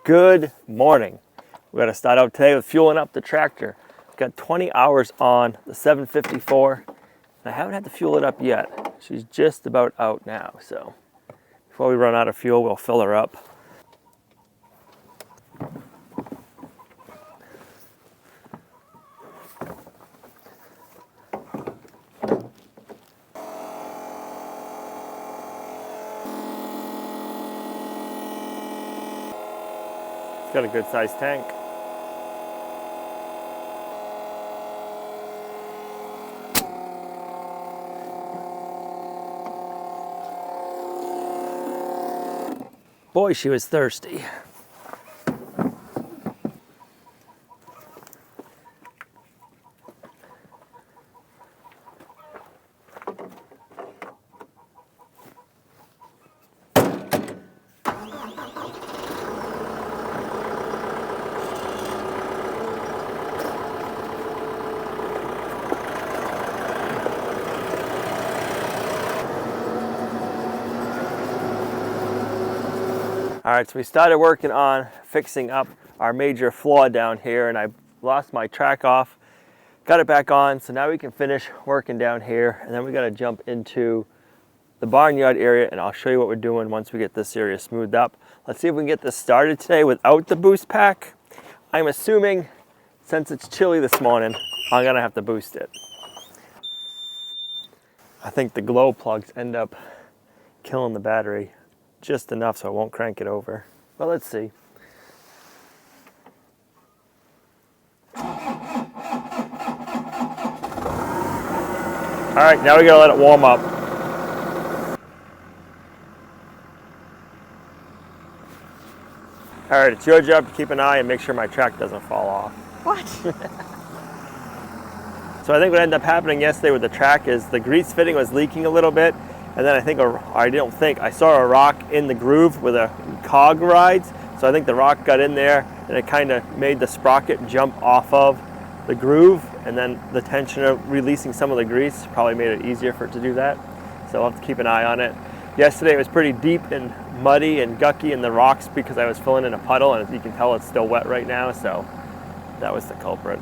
Good morning. We're going to start out today with fueling up the tractor. We've got 20 hours on the 754, and I haven't had to fuel it up yet. She's just about out now, so before we run out of fuel, we'll fill her up. Got a good sized tank. Boy, she was thirsty. All right, so we started working on fixing up our major flaw down here, and I lost my track off, got it back on, so now we can finish working down here, and then we gotta jump into the barnyard area, and I'll show you what we're doing once we get this area smoothed up. Let's see if we can get this started today without the boost pack. I'm assuming, since it's chilly this morning, I'm gonna have to boost it. I think the glow plugs end up killing the battery just enough so I won't crank it over. But let's see. All right, now we gotta let it warm up. All right, it's your job to keep an eye and make sure my track doesn't fall off. What? So I think what ended up happening yesterday with the track is the grease fitting was leaking a little bit, and then I saw a rock in the groove where the cog rides. So I think the rock got in there and it kind of made the sprocket jump off of the groove, and then the tension of releasing some of the grease probably made it easier for it to do that. So I'll have to keep an eye on it. Yesterday it was pretty deep and muddy and gucky in the rocks because I was filling in a puddle, and as you can tell it's still wet right now, so that was the culprit.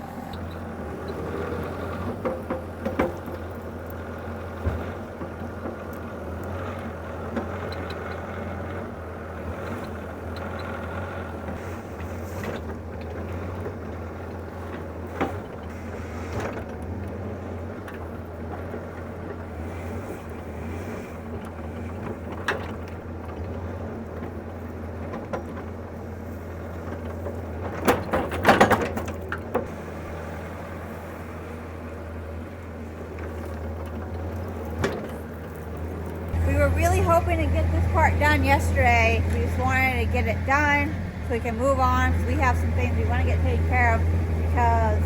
We were really hoping to get this part done yesterday. We just wanted to get it done so we can move on, because we have some things we want to get taken care of, because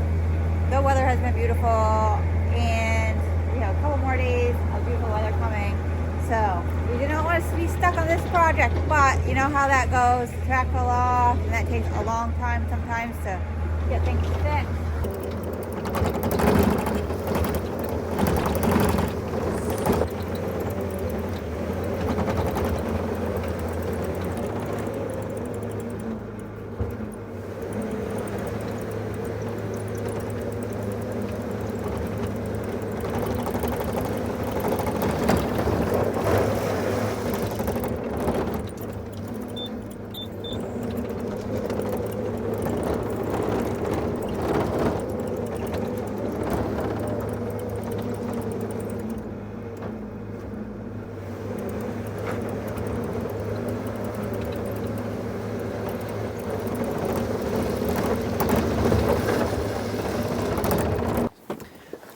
the weather has been beautiful and we have a couple more days of beautiful weather coming. So we did not want us to be stuck on this project, but you know how that goes. The track fell off, and that takes a long time sometimes to get things fixed.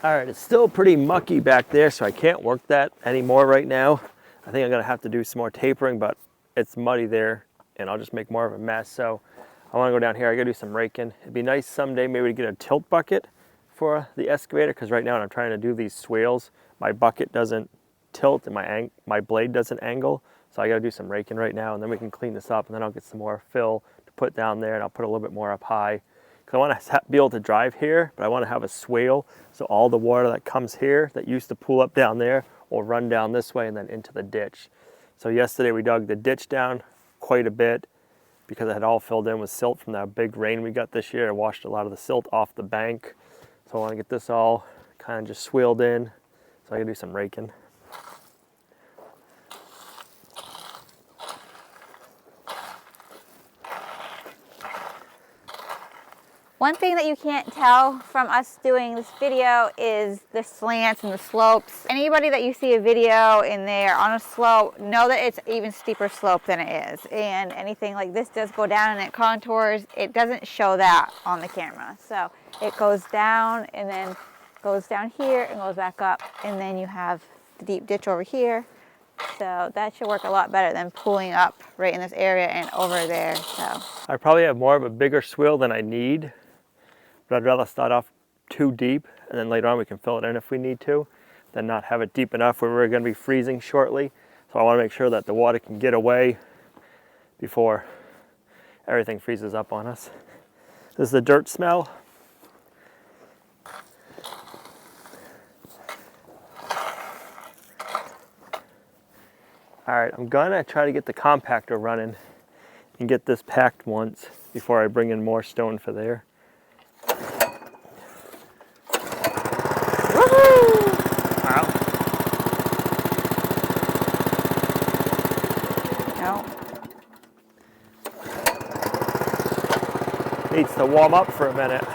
All right, it's still pretty mucky back there, so I can't work that anymore right now. I think I'm gonna have to do some more tapering, but it's muddy there and I'll just make more of a mess. So I wanna go down here, I gotta do some raking. It'd be nice someday maybe to get a tilt bucket for the excavator, because right now when I'm trying to do these swales, my bucket doesn't tilt and my blade doesn't angle. So I gotta do some raking right now, and then we can clean this up, and then I'll get some more fill to put down there, and I'll put a little bit more up high. I want to be able to drive here, but I want to have a swale, so all the water that comes here that used to pool up down there will run down this way and then into the ditch. So yesterday we dug the ditch down quite a bit because it had all filled in with silt from that big rain we got this year. It washed a lot of the silt off the bank. So I want to get this all kind of just swilled in so I can do some raking. One thing that you can't tell from us doing this video is the slants and the slopes. Anybody that you see a video and they're on a slope, know that it's even steeper slope than it is. And anything like this does go down and it contours. It doesn't show that on the camera. So it goes down and then goes down here and goes back up. And then you have the deep ditch over here. So that should work a lot better than pulling up right in this area and over there. So I probably have more of a bigger swill than I need. But I'd rather start off too deep, and then later on we can fill it in if we need to, than not have it deep enough where we're going to be freezing shortly. So I want to make sure that the water can get away before everything freezes up on us. This is the dirt smell. All right, I'm gonna try to get the compactor running and get this packed once before I bring in more stone for there. Needs to warm up for a minute.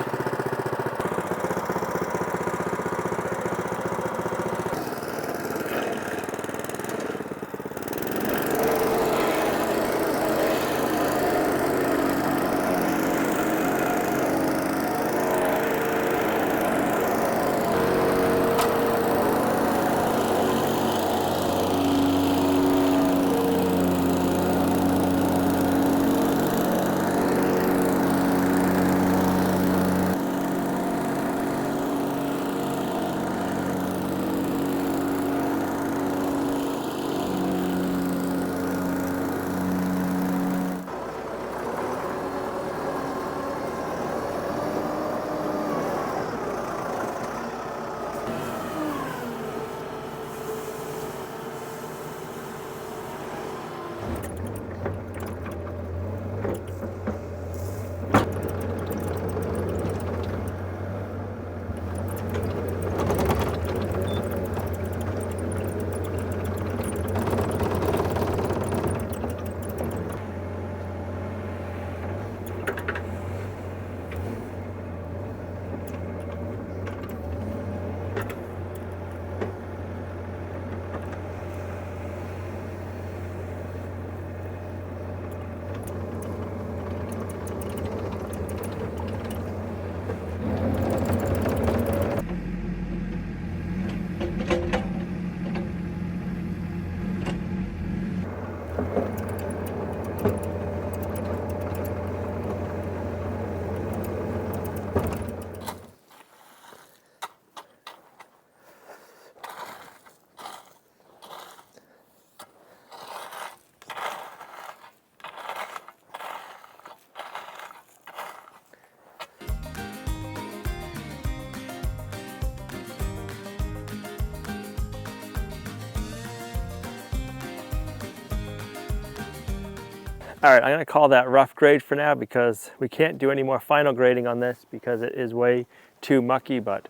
All right, I'm gonna call that rough grade for now because we can't do any more final grading on this because it is way too mucky, but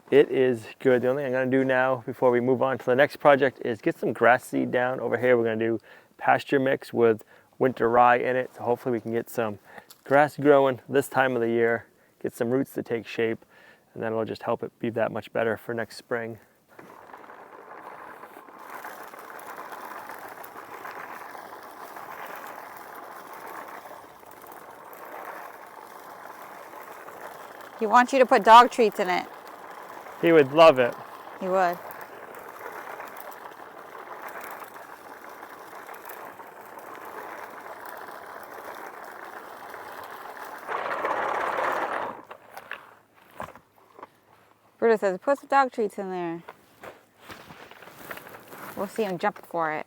it is good. The only thing I'm gonna do now before we move on to the next project is get some grass seed down. Over here, we're gonna do pasture mix with winter rye in it. So hopefully we can get some grass growing this time of the year, get some roots to take shape, and then it'll just help it be that much better for next spring. he wants you to put dog treats in it. He would love it. He would. Brutus says, put some dog treats in there. We'll see him jump for it.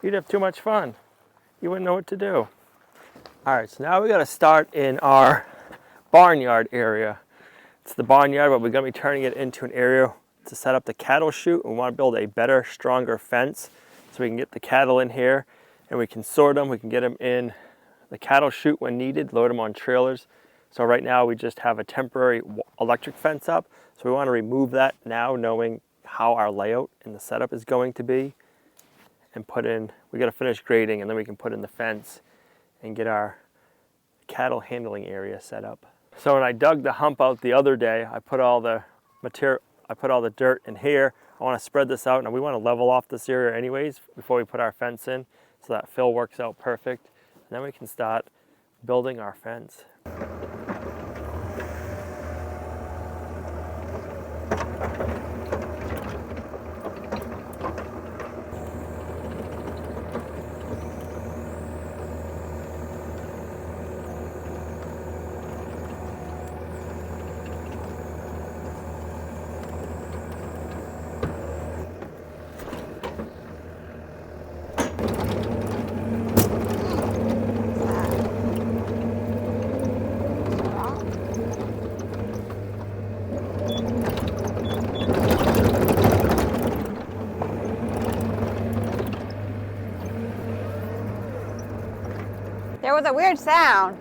You'd have too much fun. You wouldn't know what to do. All right, so now we gotta start in our barnyard area. It's the barnyard, but we're gonna be turning it into an area to set up the cattle chute. We wanna build a better, stronger fence so we can get the cattle in here and we can sort them, we can get them in the cattle chute when needed, load them on trailers. So right now we just have a temporary electric fence up. So we want to remove that now, knowing how our layout and the setup is going to be, and put in, we got to finish grading, and then we can put in the fence and get our cattle handling area set up. So when I dug the hump out the other day, I put all the material, I put all the dirt in here. I want to spread this out, and we want to level off this area anyways before we put our fence in, so that fill works out perfect. And then we can start building our fence. There was a weird sound.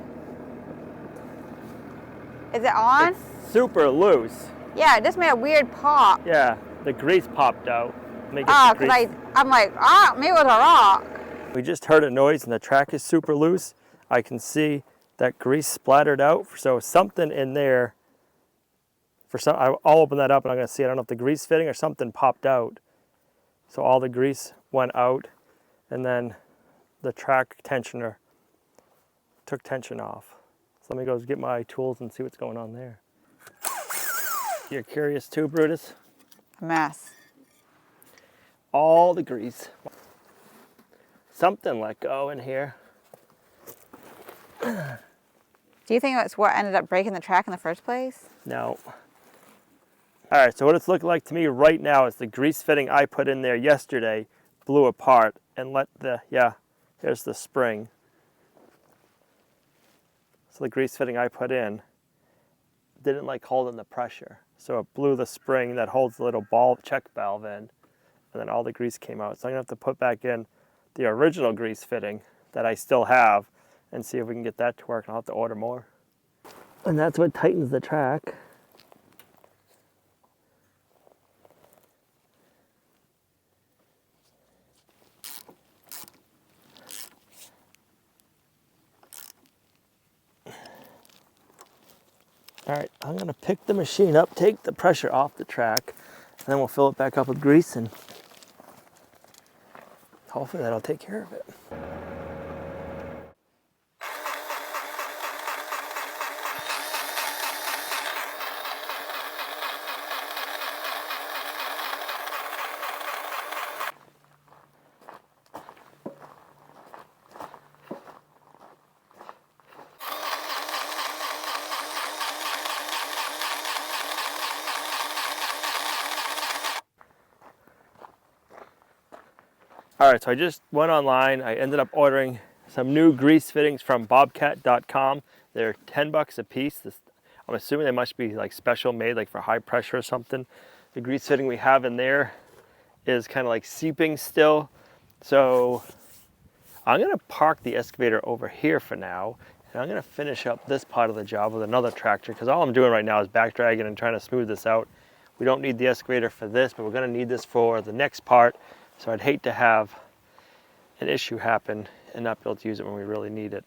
Is it on? It's super loose. Yeah, it just made a weird pop. Yeah, the grease popped out. Oh, because I'm like, ah, maybe it was a rock. We just heard a noise and the track is super loose. I can see that grease splattered out. So something in there, I'll open that up and I'm gonna see, I don't know if the grease fitting or something popped out. So all the grease went out, and then the track tensioner took tension off. So let me go get my tools and see what's going on there. You're curious too, Brutus? Mess. All the grease. Something let go in here. Do you think that's what ended up breaking the track in the first place? No. All right, so what it's looking like to me right now is the grease fitting I put in there yesterday blew apart and here's the spring. So the grease fitting I put in didn't like hold in the pressure. So it blew the spring that holds the little ball check valve in, and then all the grease came out. So I'm gonna have to put back in the original grease fitting that I still have and see if we can get that to work. I'll have to order more. And that's what tightens the track. All right, I'm gonna pick the machine up, take the pressure off the track, and then we'll fill it back up with grease, and hopefully that'll take care of it. All right, so I just went online. I ended up ordering some new grease fittings from bobcat.com. They're 10 bucks a piece. I'm assuming they must be like special made, like for high pressure or something. The grease fitting we have in there is kind of like seeping still. So I'm gonna park the excavator over here for now, and I'm gonna finish up this part of the job with another tractor, because all I'm doing right now is back dragging and trying to smooth this out. We don't need the excavator for this, but we're gonna need this for the next part. So I'd hate to have an issue happen and not be able to use it when we really need it.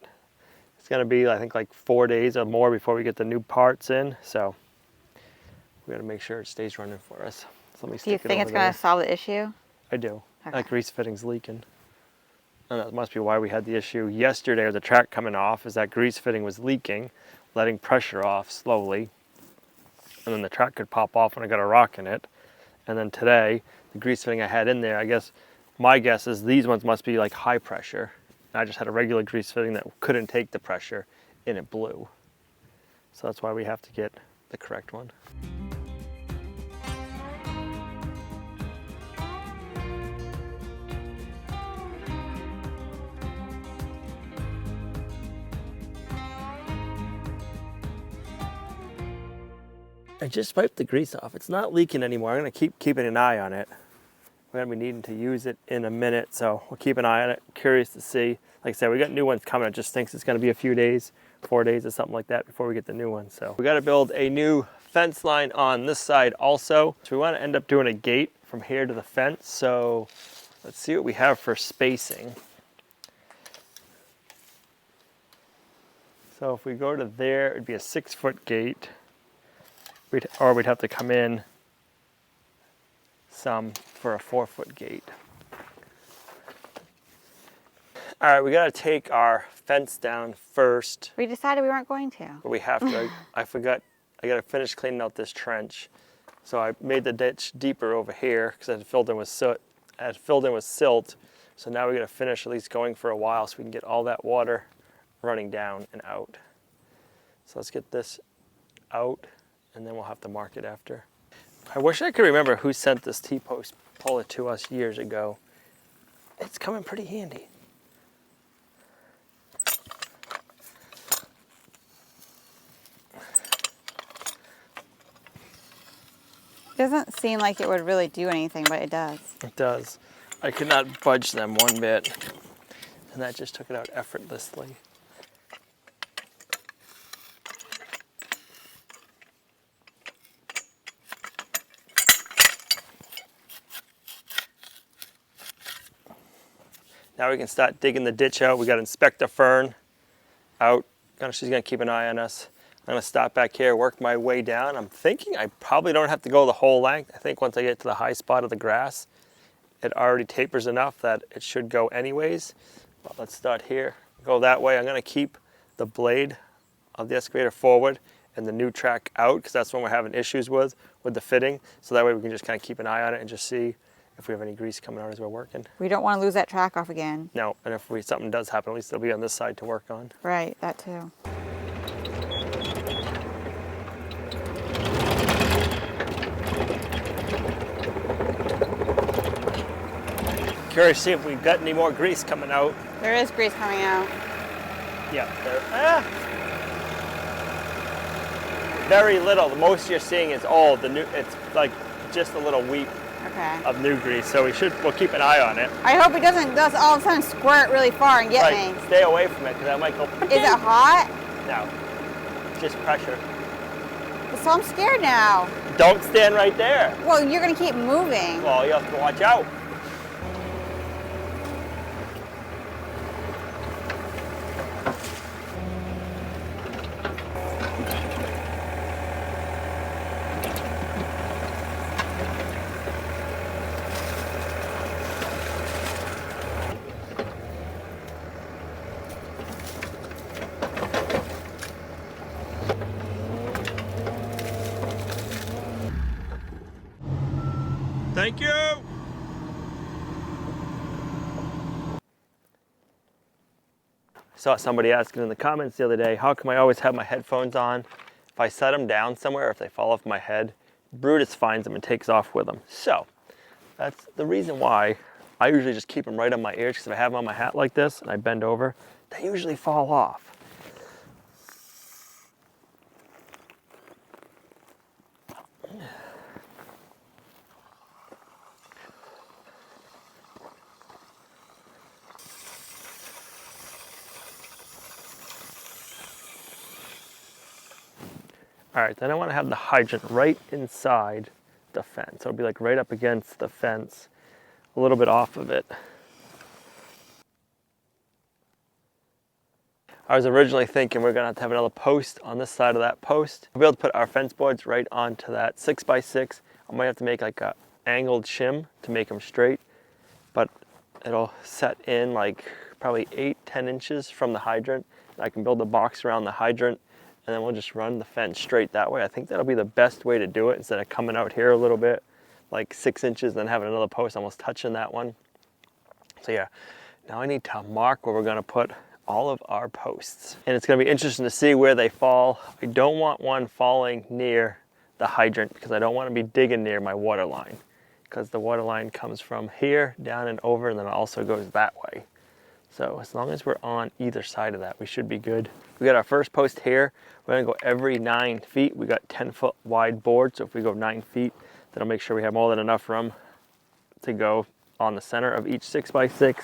It's gonna be, I think, like 4 days or more before we get the new parts in. So we gotta make sure it stays running for us. So let me stick it over there. Do you think it's gonna solve the issue? I do. Okay. That grease fitting's leaking. And that must be why we had the issue yesterday with the track coming off, is that grease fitting was leaking, letting pressure off slowly. And then the track could pop off when I got a rock in it. And then today, the grease fitting I had in there, I guess my guess is these ones must be like high pressure. And I just had a regular grease fitting that couldn't take the pressure, and it blew. So that's why we have to get the correct one. I just wiped the grease off. It's not leaking anymore. I'm gonna keep keeping an eye on it. we're gonna be needing to use it in a minute, so we'll keep an eye on it. Curious to see. Like I said, we got new ones coming. It just thinks it's gonna be a few days, 4 days or something like that before we get the new one. So we gotta build a new fence line on this side also. So we wanna end up doing a gate from here to the fence. So let's see what we have for spacing. So if we go to there, it'd be a 6-foot gate. Or we'd have to come in some for a 4-foot gate. All right, we gotta take our fence down first. We decided we weren't going to. But we have to. I forgot, I gotta finish cleaning out this trench. So I made the ditch deeper over here because I had filled in with soot. I had filled in with silt. So now we gotta finish at least going for a while so we can get all that water running down and out. So let's get this out and then we'll have to mark it after. I wish I could remember who sent this T-post puller to us years ago. It's coming pretty handy. Doesn't seem like it would really do anything, but it does. It does. I could not budge them one bit. And that just took it out effortlessly. Now we can start digging the ditch out. We got Inspector Fern out. She's gonna keep an eye on us. I'm gonna stop back here, work my way down. I'm thinking I probably don't have to go the whole length. I think once I get to the high spot of the grass, it already tapers enough that it should go anyways. But let's start here, go that way. I'm gonna keep the blade of the excavator forward and the new track out because that's when we're having issues with the fitting. So that way we can just kind of keep an eye on it and just see if we have any grease coming out as we're working. We don't want to lose that track off again. No, and if something does happen, at least it'll be on this side to work on. Right, that too. Curious to see if we've got any more grease coming out. There is grease coming out. Yeah, there. Very little. The most you're seeing is old. It's like just a little weep of new grease. So we'll keep an eye on it. I hope it doesn't just all of a sudden squirt really far and get me. Stay away from it because that might go. Is it hot? No, just pressure. So I'm scared now. Don't stand right there. Well, you're gonna keep moving. Well, you have to watch out. Thank you. Saw somebody asking in the comments the other day, how come I always have my headphones on? If I set them down somewhere, if they fall off my head, Brutus finds them and takes off with them. So that's the reason why I usually just keep them right on my ears, because if I have them on my hat like this and I bend over, they usually fall off. All right, then I want to have the hydrant right inside the fence. So it'll be like right up against the fence, a little bit off of it. I was originally thinking we're gonna have another post on this side of that post. We'll be able to put our fence boards right onto that 6x6. I might have to make like a angled shim to make them straight, but it'll set in like probably 8-10 inches from the hydrant. I can build a box around the hydrant and then we'll just run the fence straight that way. I think that'll be the best way to do it instead of coming out here a little bit, like 6 inches, and then having another post almost touching that one. So yeah, now I need to mark where we're gonna put all of our posts. And it's gonna be interesting to see where they fall. I don't want one falling near the hydrant because I don't wanna be digging near my water line, because the water line comes from here down and over, and then it also goes that way. So as long as we're on either side of that, we should be good. We got our first post here. We're gonna go every 9 feet. We got 10-foot wide board, so if we go 9 feet, that'll make sure we have more than enough room to go on the center of each 6x6,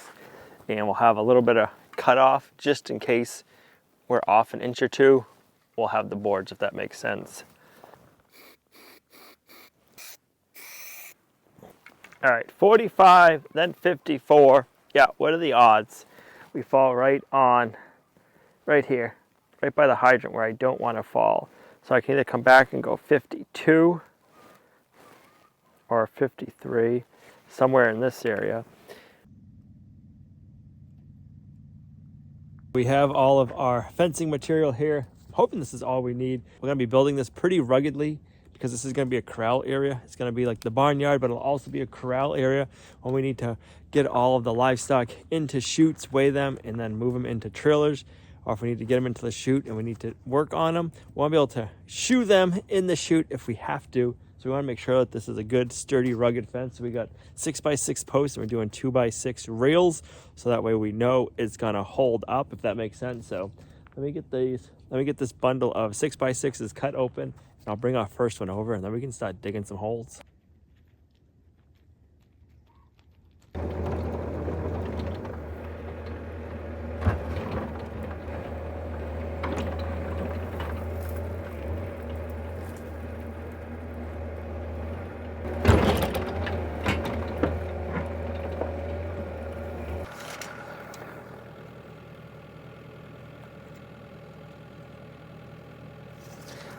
and we'll have a little bit of cutoff just in case we're off an inch or two. We'll have the boards, if that makes sense. All right, 45, then 54. Yeah, what are the odds? We fall right on, right here, right by the hydrant where I don't want to fall. So I can either come back and go 52 or 53, somewhere in this area. We have all of our fencing material here. I'm hoping this is all we need. We're gonna be building this pretty ruggedly because this is gonna be a corral area. It's gonna be like the barnyard, but it'll also be a corral area when we need to get all of the livestock into chutes, weigh them, and then move them into trailers. Or if we need to get them into the chute and we need to work on them, we want to be able to shoe them in the chute if we have to. So we want to make sure that this is a good, sturdy, rugged fence. So we got 6x6 posts and we're doing 2x6 rails. So that way we know it's going to hold up, if that makes sense. So let me get this bundle of 6x6s cut open, and I'll bring our first one over, and then we can start digging some holes.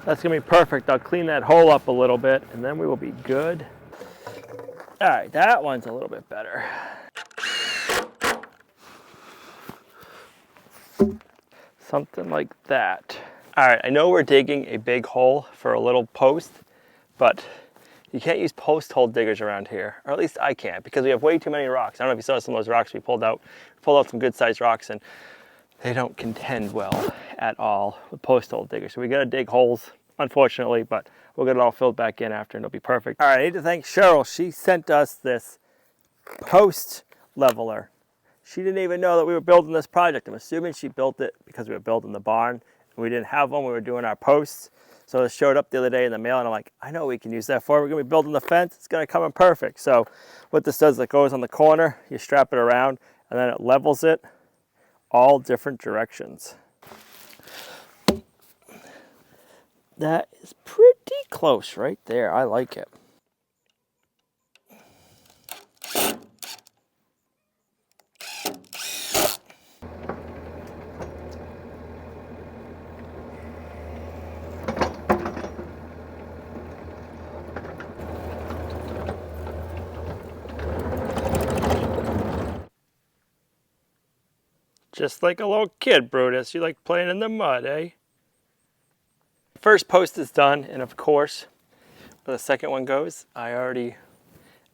That's gonna be perfect. I'll clean that hole up a little bit and then we will be good. All right, that one's a little bit better. Something like that. All right, I know we're digging a big hole for a little post, but you can't use post hole diggers around here, or at least I can't, because we have way too many rocks. I don't know if you saw some of those rocks we pulled out. We pulled out some good sized rocks and they don't contend well at all with post hole diggers. So we gotta dig holes, unfortunately, but we'll get it all filled back in after and it'll be perfect. All right, I need to thank Cheryl. She sent us this post leveler. She didn't even know that we were building this project. I'm assuming she built it because we were building the barn and we didn't have one. We were doing our posts. So it showed up the other day in the mail and I'm like, I know we can use that for. We're gonna be building the fence. It's gonna come in perfect. So what this does, it goes on the corner, you strap it around and then it levels it all different directions. That is pretty close right there. I like it. Just like a little kid, Brutus. You like playing in the mud, eh? First post is done, and of course, where the second one goes, I already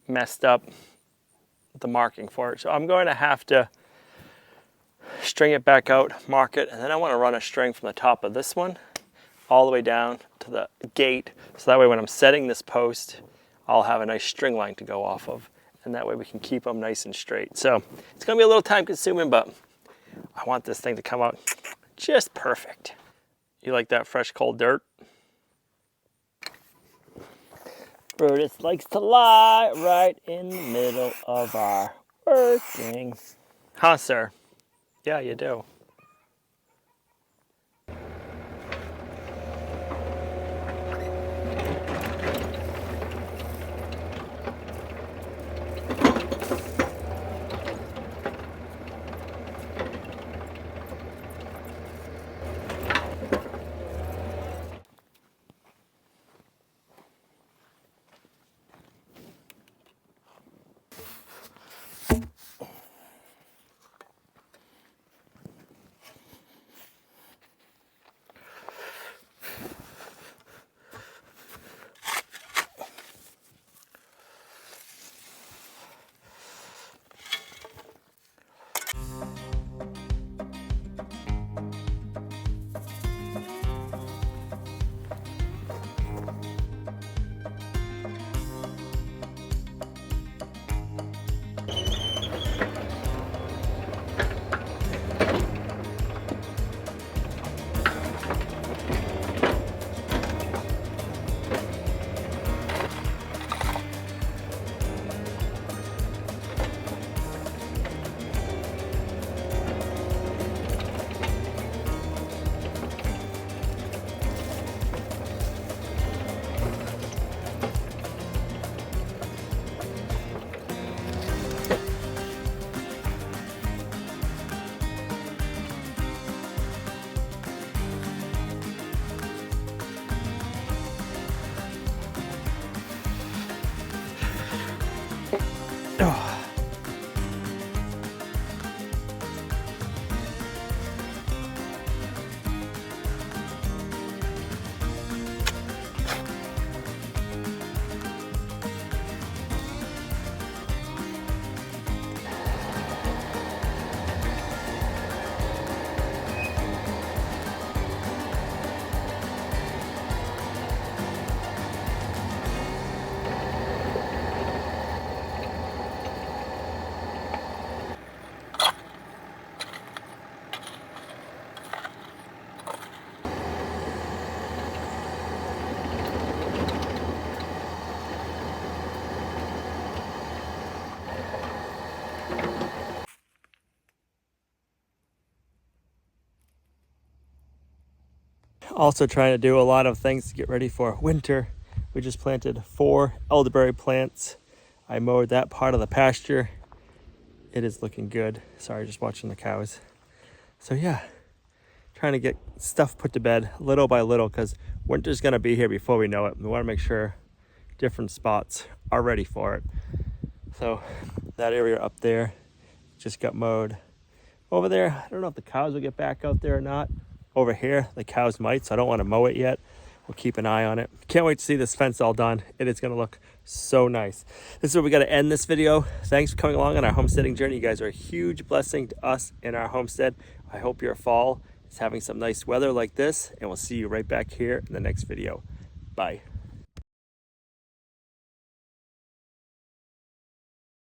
messed up the marking for it. So I'm going to have to string it back out, mark it, and then I want to run a string from the top of this one all the way down to the gate. So that way when I'm setting this post, I'll have a nice string line to go off of. And that way we can keep them nice and straight. So it's going to be a little time consuming, but I want this thing to come out just perfect. You like that fresh, cold dirt? Brutus likes to lie right in the middle of our working. Huh, sir? Yeah, you do. Also trying to do a lot of things to get ready for winter. We just planted 4 elderberry plants. I mowed that part of the pasture. It is looking good. Sorry, just watching the cows. So yeah, trying to get stuff put to bed little by little because winter's gonna be here before we know it. We wanna make sure different spots are ready for it. So that area up there just got mowed. Over there, I don't know if the cows will get back out there or not. Over here, the cows might, so I don't want to mow it yet. We'll keep an eye on it. Can't wait to see this fence all done. It is going to look so nice. This is where we got to end this video. Thanks for coming along on our homesteading journey. You guys are a huge blessing to us in our homestead. I hope your fall is having some nice weather like this, and we'll see you right back here in the next video. Bye.